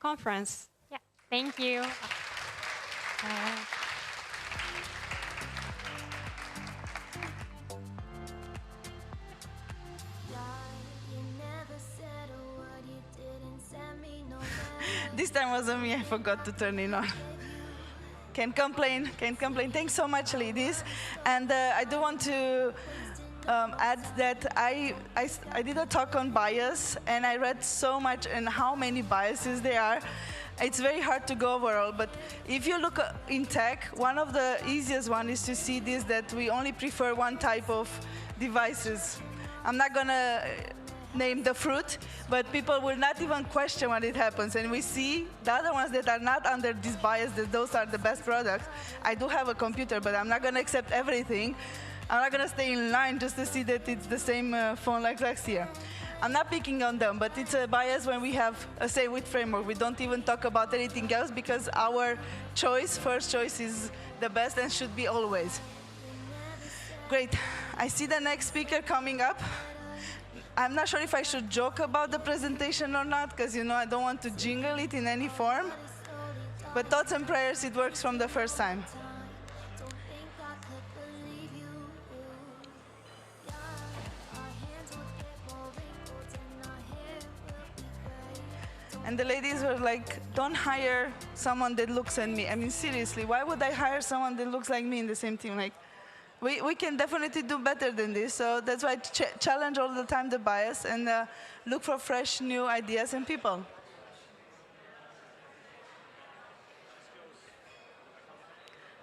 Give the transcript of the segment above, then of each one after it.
conference. Yeah, thank you. This time wasn't me, I forgot to turn it on. Can't complain, can't complain. Thanks so much, ladies. And I do want to add that I did a talk on bias, and I read so much and how many biases there are. It's very hard to go over all, but if you look in tech, one of the easiest one is to see this, that we only prefer one type of devices. I'm not gonna name the fruit, but people will not even question when it happens. And we see the other ones that are not under this bias, that those are the best products. I do have a computer, but I'm not gonna accept everything. I'm not gonna stay in line just to see that it's the same phone like last year. I'm not picking on them, but it's a bias when we have a say with framework. We don't even talk about anything else because our choice, first choice, is the best and should be always. Great. I see the next speaker coming up. I'm not sure if I should joke about the presentation or not, because I don't want to jingle it in any form. But thoughts and prayers, it works from the first time. And the ladies were like, don't hire someone that looks like me. I mean, seriously, why would I hire someone that looks like me in the same team? Like, we can definitely do better than this. So that's why I challenge all the time the bias and look for fresh, new ideas and people.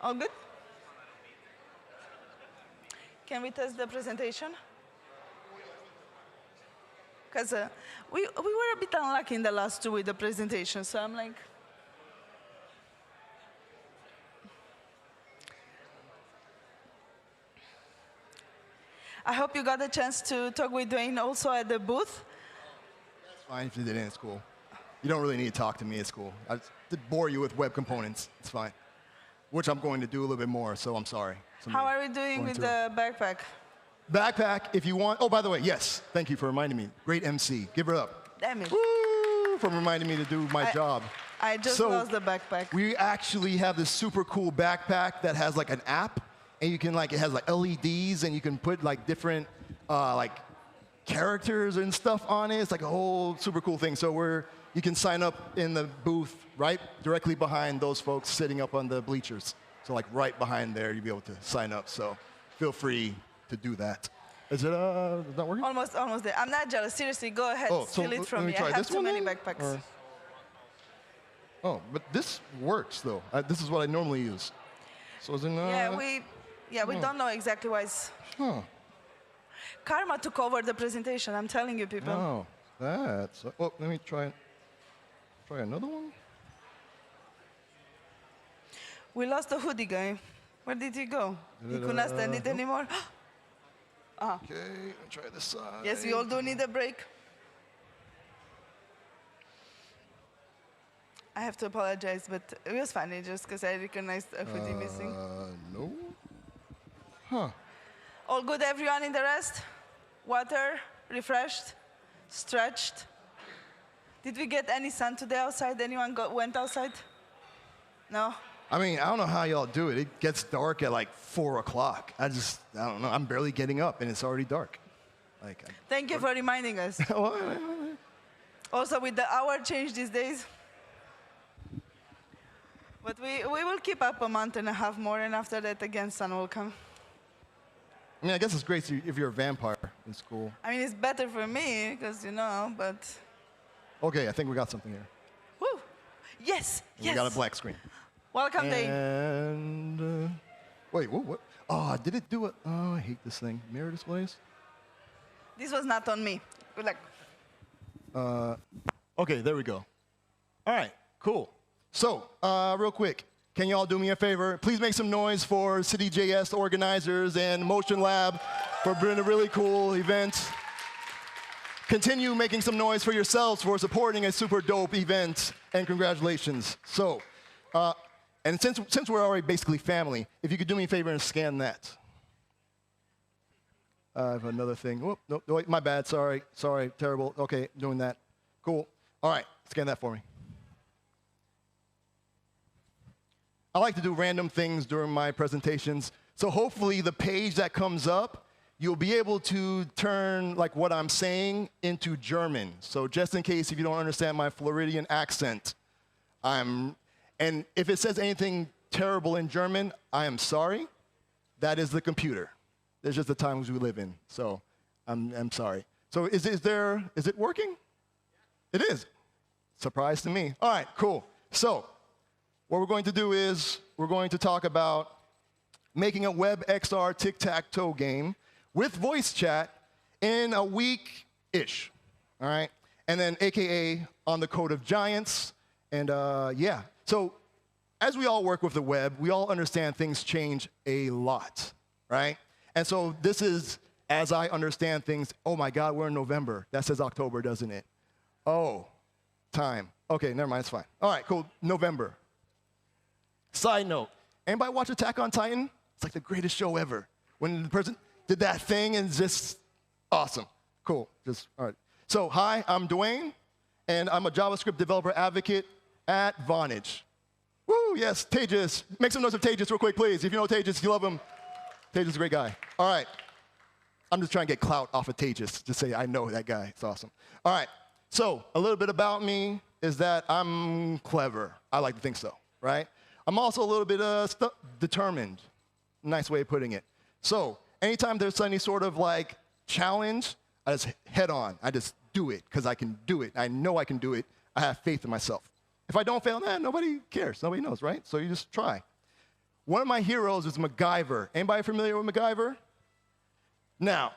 All good? Can we test the presentation? Because we were a bit unlucky in the last two with the presentation, so I'm like... I hope you got a chance to talk with Dwane also at the booth. It's fine if you didn't, it's cool. You don't really need to talk to me, it's cool. I did bore you with web components, it's fine. Which I'm going to do a little bit more, so I'm sorry. How are we doing with the backpack? Backpack, if you want. Oh, by the way, yes, thank you for reminding me. Great MC, give her up. Damn it. Woo, for reminding me to do my job. I just lost the backpack. We actually have this super cool backpack that has like an app, and you can it has like LEDs, and you can put like different like characters and stuff on it. It's like a whole super cool thing. So you can sign up in the booth right directly behind those folks sitting up on the bleachers. So like right behind there, you'll be able to sign up. So feel free to do that. Is it not working? Almost there. I'm not jealous. Seriously, go ahead, steal it from me. I have too many backpacks. Oh, but this works though. This is what I normally use. So is it not? Yeah, we don't know exactly why it's... Karma took over the presentation, I'm telling you, people. Oh, that's... Well, let me try another one. We lost the hoodie guy. Where did he go? He could not stand it anymore. Okay, let me try this side. Yes, we all do need a break. I have to apologize, but it was funny just because I recognized a hoodie missing. No. Huh. All good, everyone in the rest? Water, refreshed, stretched. Did we get any sun today outside? Anyone went outside? No? I mean, I don't know how y'all do it. It gets dark at like 4 o'clock. I don't know. I'm barely getting up, and it's already dark. Thank you for reminding us. Also, with the hour change these days. But we will keep up a month and a half more, and after that, again, sun will come. I mean, I guess it's great if you're a vampire in school. I mean, it's better for me, because, but... Okay, I think we got something here. Woo! Yes, yes. We got a black screen. Welcome, Dave. And wait, what? Oh, did it do it? Oh, I hate this thing. Mirror displays? This was not on me. Good luck. Okay, there we go. All right, cool. So, real quick, can you all do me a favor? Please make some noise for CityJS organizers and Motion Lab for doing a really cool event. Continue making some noise for yourselves for supporting a super dope event, and congratulations. So, and since we're already basically family, if you could do me a favor and scan that. I have another thing. Oh, no, wait, my bad. Sorry, terrible. Okay, doing that. Cool. All right, scan that for me. I like to do random things during my presentations. So hopefully the page that comes up, you'll be able to turn like what I'm saying into German. So just in case if you don't understand my Floridian accent, and if it says anything terrible in German, I am sorry. That is the computer. There's just the times we live in. So I'm sorry. So is it working? It is. Surprise to me. All right, cool. So what we're going to do is we're going to talk about making a WebXR Tic-Tac-Toe game with voice chat in a week-ish, all right? And then AKA on the Code of Giants. And yeah, so as we all work with the web, we all understand things change a lot, right? And so this is, as I understand things, oh my God, we're in November. That says October, doesn't it? Oh, time. Okay, never mind, it's fine. All right, cool, November. Side note, anybody watch Attack on Titan? It's like the greatest show ever. When the person did that thing and it's just awesome. Cool, just, all right. So, hi, I'm Dwane, and I'm a JavaScript developer advocate at Vonage. Woo, yes, Tejas. Make some noise of Tejas real quick, please. If you know Tejas, you love him. Tejas is a great guy. All right. I'm just trying to get clout off of Tejas. Just say, I know that guy. It's awesome. All right. So a little bit about me is that I'm clever. I like to think so, right? I'm also a little bit determined. Nice way of putting it. So anytime there's any sort of like challenge, I just head on. I just do it because I can do it. I know I can do it. I have faith in myself. If I don't fail, nobody cares. Nobody knows, right? So you just try. One of my heroes is MacGyver. Anybody familiar with MacGyver? Now,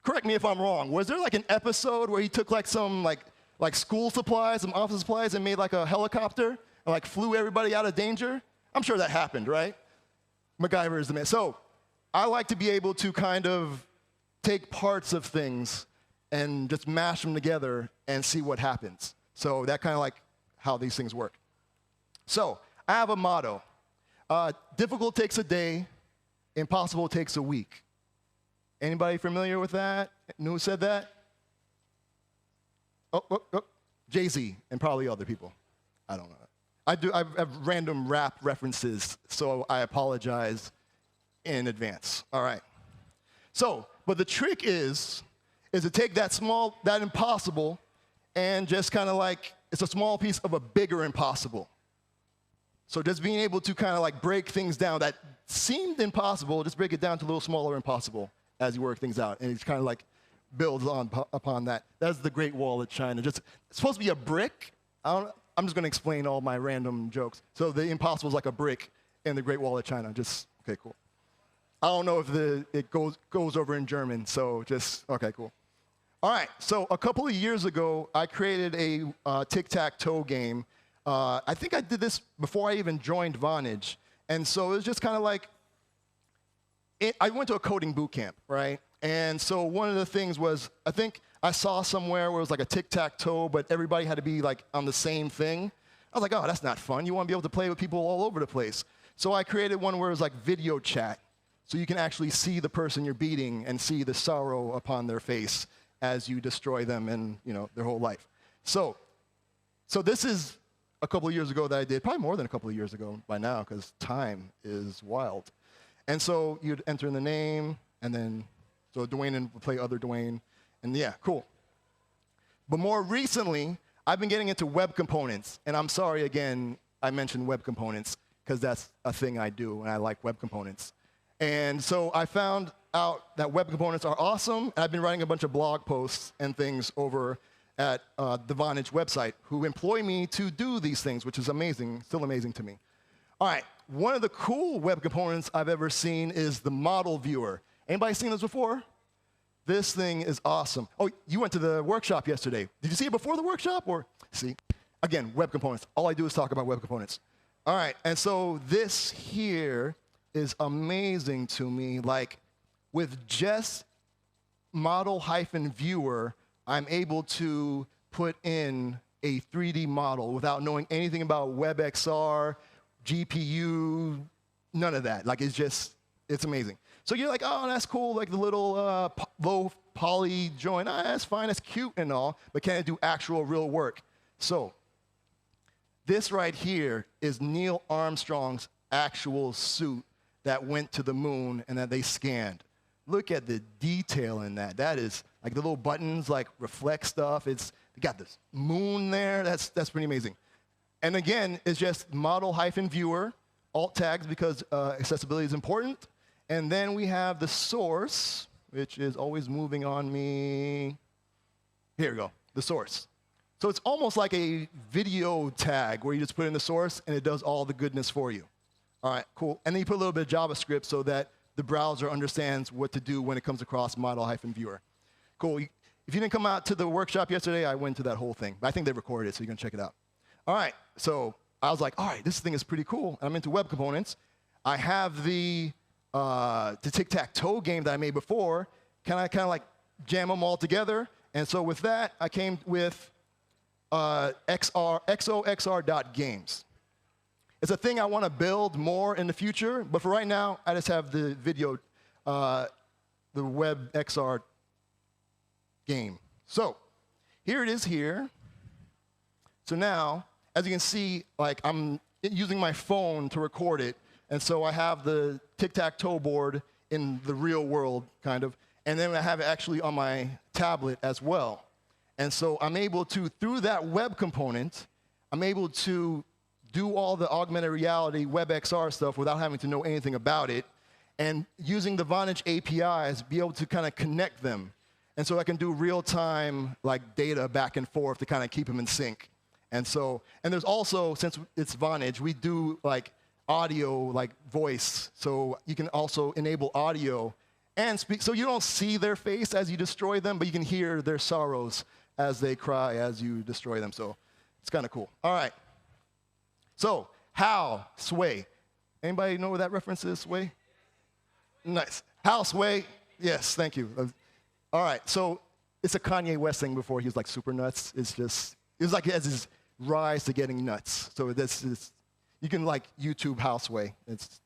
correct me if I'm wrong. Was there like an episode where he took like some like school supplies, some office supplies, and made like a helicopter and like flew everybody out of danger? I'm sure that happened, right? MacGyver is the man. So I like to be able to kind of take parts of things and just mash them together and see what happens. So that kind of like how these things work. So I have a motto. Difficult takes a day, impossible takes a week. Anybody familiar with that? Who said that? Jay-Z and probably other people. I don't know. I have random rap references, so I apologize in advance. All right. So, but the trick is to take that impossible and just kind of like, it's a small piece of a bigger impossible. So just being able to kind of like break things down that seemed impossible, just break it down to a little smaller impossible as you work things out. And it's kind of like builds upon that. That's the Great Wall of China. It's supposed to be a brick. I'm just going to explain all my random jokes. So the impossible is like a brick in the Great Wall of China. Okay, cool. I don't know if it goes over in German, so okay, cool. All right, so a couple of years ago, I created a tic-tac-toe game. I think I did this before I even joined Vonage. And so it was just kind of like, I went to a coding boot camp, right? And so one of the things was, I think I saw somewhere where it was like a tic-tac-toe, but everybody had to be like on the same thing. I was like, oh, that's not fun. You want to be able to play with people all over the place. So I created one where it was like video chat. So you can actually see the person you're beating and see the sorrow upon their face as you destroy them and their whole life. So this is a couple of years ago that I did, probably more than a couple of years ago by now, because time is wild. And so you'd enter in the name, and then, so Dwane would play other Dwane, and yeah, cool. But more recently, I've been getting into web components, and I'm sorry again I mentioned web components, because that's a thing I do, and I like web components. And so I found out that web components are awesome, and I've been writing a bunch of blog posts and things over at the Vonage website, who employ me to do these things, which is amazing, still amazing to me. All right, one of the cool web components I've ever seen is the model viewer. Anybody seen this before? This thing is awesome. Oh, you went to the workshop yesterday. Did you see it before the workshop? Or see, again, web components. All I do is talk about web components. All right, and so this here is amazing to me. Like, with just model-viewer, I'm able to put in a 3D model without knowing anything about WebXR, GPU, none of that. Like, it's amazing. So you're like, oh, that's cool, like the little low poly joint. That's fine, that's cute and all, but can it do actual real work? So This right here is Neil Armstrong's actual suit that went to the moon and that they scanned. Look at the detail in that. That is, like the little buttons like reflect stuff. They got this moon there. That's pretty amazing. And again, it's just model-viewer, alt tags because accessibility is important. And then we have the source, which is always moving on me. Here we go, the source. So it's almost like a video tag where you just put in the source and it does all the goodness for you. All right, cool. And then you put a little bit of JavaScript so that the browser understands what to do when it comes across model-viewer. Cool. If you didn't come out to the workshop yesterday, I went to that whole thing. But I think they recorded it, so you can check it out. All right, so I was like, all right, this thing is pretty cool. I'm into web components. I have the tic-tac-toe game that I made before. Can I kind of like jam them all together? And so with that, I came with xoxr.games. It's a thing I want to build more in the future, but for right now, I just have the video, the WebXR game. So here it is here. So now, as you can see, like I'm using my phone to record it, and so I have the tic-tac-toe board in the real world, kind of, and then I have it actually on my tablet as well. And so I'm able to, through that web component, I'm able to do all the augmented reality WebXR stuff without having to know anything about it, and using the Vonage APIs, be able to kind of connect them. And so I can do real-time like data back and forth to kind of keep them in sync. And so, and there's also, since it's Vonage, we do like audio, like voice. So you can also enable audio and speak. So you don't see their face as you destroy them, but you can hear their sorrows as they cry as you destroy them. So it's kind of cool. All right. So, how, sway. Anybody know where that reference is, sway? Nice. How, sway. Yes, thank you. All right, so it's a Kanye West thing before he was like super nuts. It's like he has his rise to getting nuts. So you can like YouTube how, sway. It's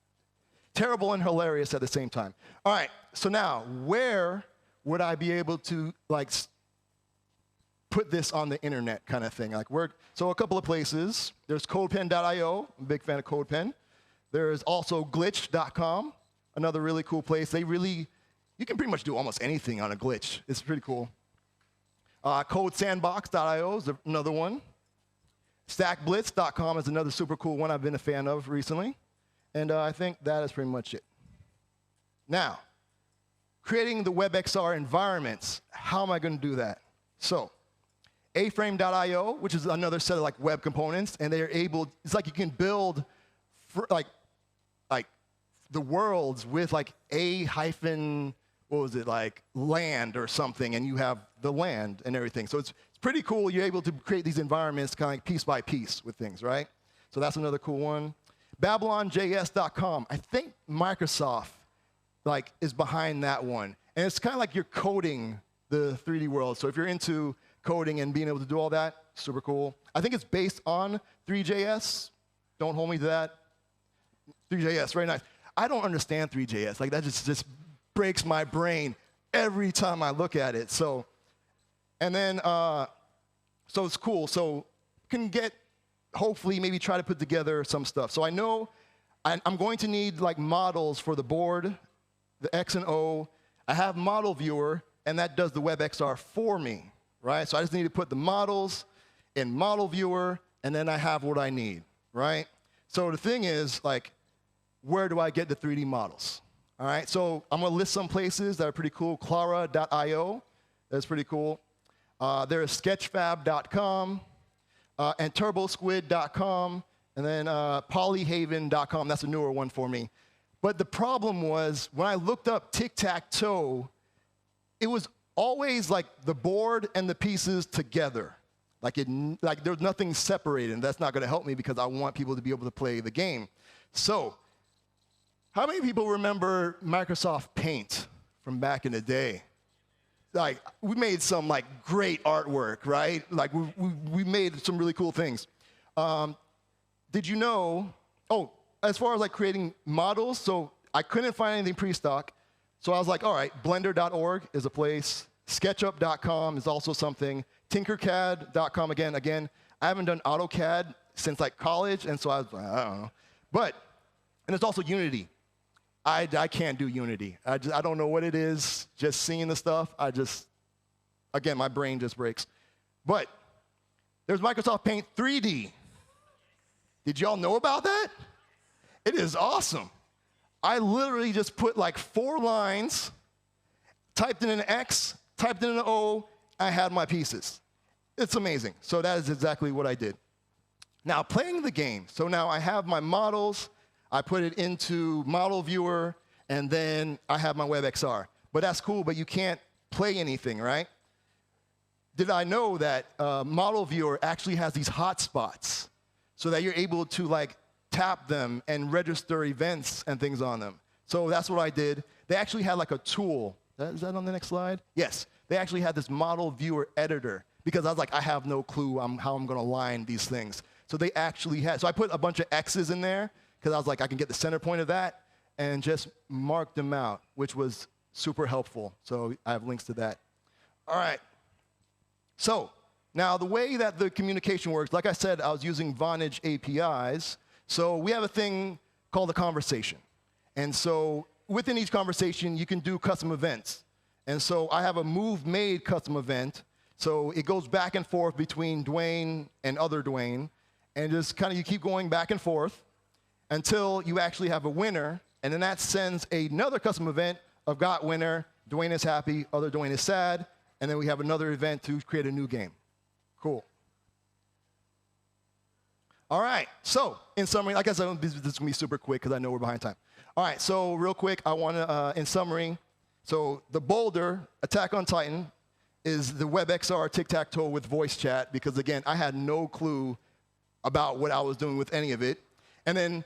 terrible and hilarious at the same time. All right, so now, where would I be able to like put this on the internet kind of thing? Like so a couple of places. There's CodePen.io. I'm a big fan of CodePen. There's also glitch.com, another really cool place. You can pretty much do almost anything on a glitch. It's pretty cool. CodeSandbox.io is another one. StackBlitz.com is another super cool one I've been a fan of recently. And I think that is pretty much it. Now, creating the WebXR environments, how am I going to do that? So, A-Frame.io, which is another set of like web components, and they're able, it's like you can build like the worlds with like land or something, and you have the land and everything. So it's pretty cool. You're able to create these environments kind of like piece by piece with things, right? So that's another cool one. BabylonJS.com. I think Microsoft is behind that one. And it's kind of like you're coding the 3D world. So if you're into coding and being able to do all that, super cool. I think it's based on 3JS. Don't hold me to that. 3JS, very nice. I don't understand 3JS. Like that just breaks my brain every time I look at it. So, and then, so it's cool. So can hopefully maybe try to put together some stuff. So I know I'm going to need like models for the board, the X and O. I have Model Viewer, and that does the WebXR for me, right? So I just need to put the models in Model Viewer, and then I have what I need, right? So the thing is, like, where do I get the 3D models? All right, so I'm going to list some places that are pretty cool. Clara.io, that's pretty cool. There's Sketchfab.com, and TurboSquid.com, and then Polyhaven.com. That's a newer one for me. But the problem was, when I looked up tic-tac-toe, it was always like the board and the pieces together. Like there's nothing separated, and that's not going to help me because I want people to be able to play the game. So, how many people remember Microsoft Paint from back in the day? Like, we made some like great artwork, right? Like we made some really cool things. Did you know? Oh, as far as like creating models, so I couldn't find anything pre-stock. So I was like, all right, Blender.org is a place. SketchUp.com is also something. Tinkercad.com again. I haven't done AutoCAD since like college, and so I was like, I don't know. But, and there's also Unity. I can't do Unity. I don't know what it is. Just seeing the stuff, again, my brain just breaks. But there's Microsoft Paint 3D. Did y'all know about that? It is awesome. I literally just put like 4 lines, typed in an X, typed in an O, I had my pieces. It's amazing. So that is exactly what I did. Now, playing the game. So now I have my models. I put it into Model Viewer, and then I have my WebXR. But that's cool, but you can't play anything, right? Did I know that Model Viewer actually has these hotspots so that you're able to like tap them and register events and things on them? So that's what I did. They actually had like a tool. Is that on the next slide? Yes. They actually had this Model Viewer editor because I was like, I have no clue how I'm going to line these things. So they actually had, so I put a bunch of X's in there because I was like, I can get the center point of that and just mark them out, which was super helpful. So I have links to that. All right. So now the way that the communication works, like I said, I was using Vonage APIs. So we have a thing called a conversation. And so within each conversation, you can do custom events. And so I have a move made custom event. So it goes back and forth between Dwane and other Dwane. And just kind of you keep going back and forth until you actually have a winner. And then that sends another custom event of got winner, Dwane is happy, other Dwane is sad. And then we have another event to create a new game. Cool. All right. So in summary, like I said, this is going to be super quick because I know we're behind time. All right. So real quick, I want to, in summary, so the boulder, Attack on Titan, is the WebXR Tic-Tac-Toe with voice chat because, again, I had no clue about what I was doing with any of it. And then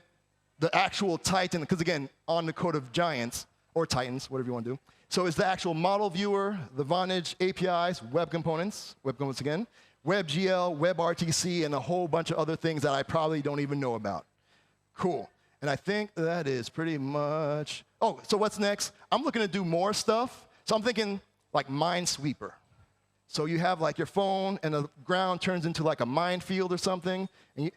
the actual Titan, because, again, on the Code of Giants, or Titans, whatever you want to do. So it's the actual model viewer, the Vonage APIs, web components again, WebGL, WebRTC, and a whole bunch of other things that I probably don't even know about. Cool. And I think that is pretty much, oh, so what's next? I'm looking to do more stuff. So I'm thinking like Minesweeper. So you have like your phone and the ground turns into like a minefield or something. And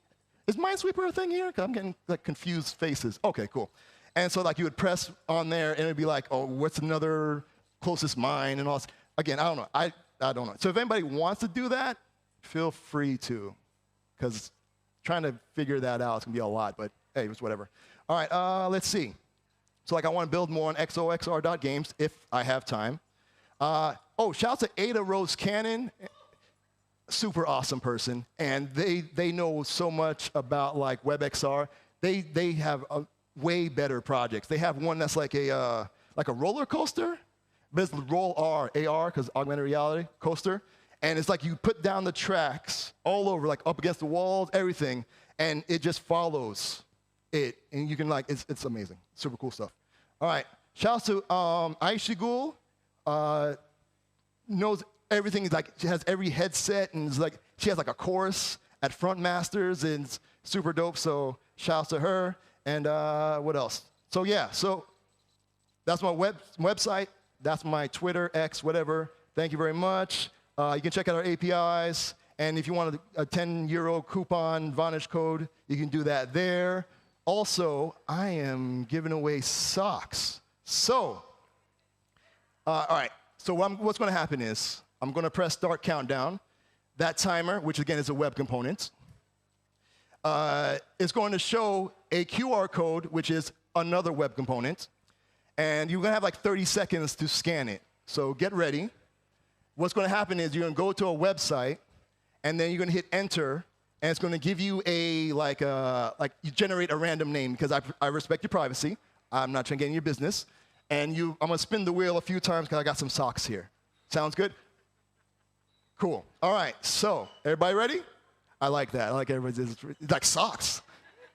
is Minesweeper a thing here? 'Cause I'm getting like confused faces. Okay, cool. And so like you would press on there and it'd be like, oh, what's another closest mine and all this. Again, I don't know. I don't know. So if anybody wants to do that, feel free to. Because trying to figure that out is going to be a lot, but hey, it's whatever. All right, let's see. So like I want to build more on xoxr.games if I have time. Oh, shout out to Ada Rose Cannon. Super awesome person. And they know so much about like WebXR. They have a way better projects. They have one that's like a roller coaster, but it's roll AR, because augmented reality, coaster. And it's like you put down the tracks all over, like up against the walls, everything, and it just follows it. And you can like, it's amazing. Super cool stuff. All right. Shouts to Aishigul. Knows everything. Like she has every headset, and it's like she has like a course at Front Masters, and it's super dope. So shouts to her. And what else? So yeah, so that's my website. That's my Twitter, X, whatever. Thank you very much. You can check out our APIs. And if you want a 10-euro coupon, Vonage code, you can do that there. Also, I am giving away socks. So, all right. So what's going to happen is I'm going to press start countdown. That timer, which again is a web component, is going to show a QR code, which is another web component. And you're going to have like 30 seconds to scan it. So get ready. What's going to happen is you're going to go to a website, and then you're going to hit enter, and it's going to give you a, like you generate a random name, because I respect your privacy. I'm not trying to get in your business. And I'm going to spin the wheel a few times because I got some socks here. Sounds good? Cool. All right. So everybody ready? I like that. I like everybody's. It's like socks.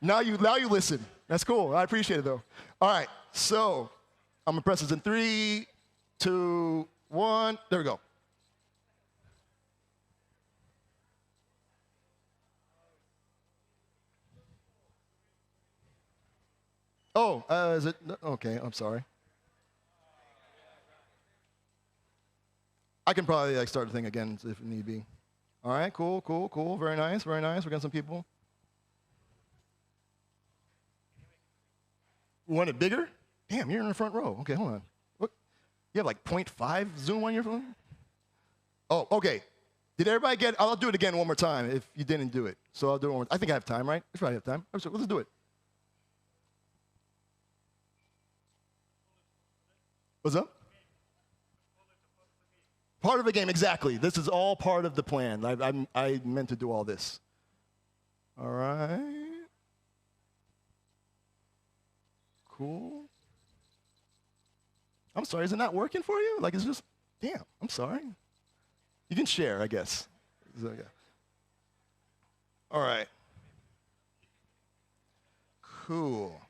Now you listen. That's cool. I appreciate it, though. All right. So I'm going to press this in 3, 2, 1. There we go. Oh, is it? Okay, I'm sorry. I can probably like start the thing again if need be. All right, cool. Very nice. We got some people. Want it bigger? Damn, you're in the front row. Okay, hold on. What? You have like 0.5 zoom on your phone? Oh, okay. Did everybody get? I'll do it again one more time if you didn't do it. So I'll do it one more. I think I have time, right? I probably have time. Let's do it. What's up? Part of the game, exactly. This is all part of the plan. I meant to do all this. All right. Cool. I'm sorry, is it not working for you? Like, it's just, damn, I'm sorry. You can share, I guess. So, yeah. All right. Cool.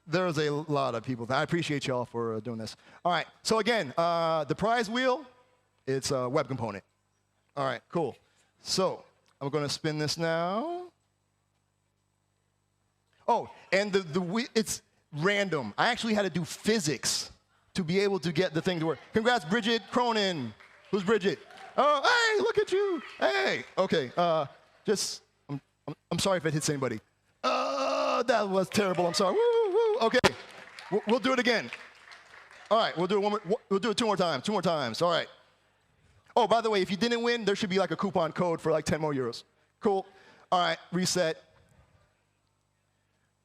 There's a lot of people. I appreciate y'all for doing this. All right. So again, the prize wheel, it's a web component. All right, cool. So I'm going to spin this now. Oh, and it's random. I actually had to do physics to be able to get the thing to work. Congrats, Bridget Cronin. Who's Bridget? Oh, hey, look at you. Hey. Okay. I'm sorry if it hits anybody. That was terrible. I'm sorry. Woo, woo. Okay. We'll do it again. All right. We'll do it one more. We'll do it 2 more times. 2 more times. All right. Oh, by the way, if you didn't win, there should be like a coupon code for like 10 more euros. Cool. All right. Reset.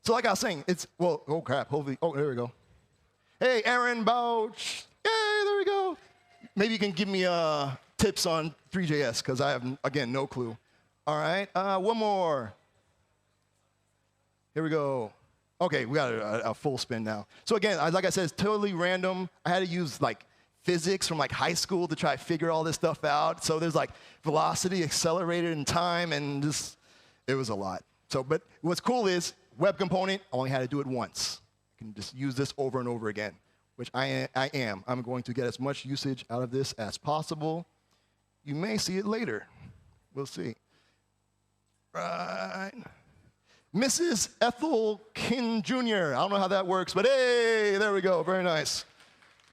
So like I was saying, oh crap. Hopefully. Oh, there we go. Hey, Aaron Bouch. Yay, there we go. Maybe you can give me tips on 3JS because I have, again, no clue. All right. One more. Here we go. Okay, we got a full spin now. So again, like I said, it's totally random. I had to use like physics from like high school to try to figure all this stuff out. So there's like velocity, accelerated, and time, and just, it was a lot. So, but what's cool is web component, I only had to do it once. I can just use this over and over again, which I am. I'm going to get as much usage out of this as possible. You may see it later. We'll see. Right. Mrs. Ethel Kin Jr. I don't know how that works, but hey, there we go. Very nice.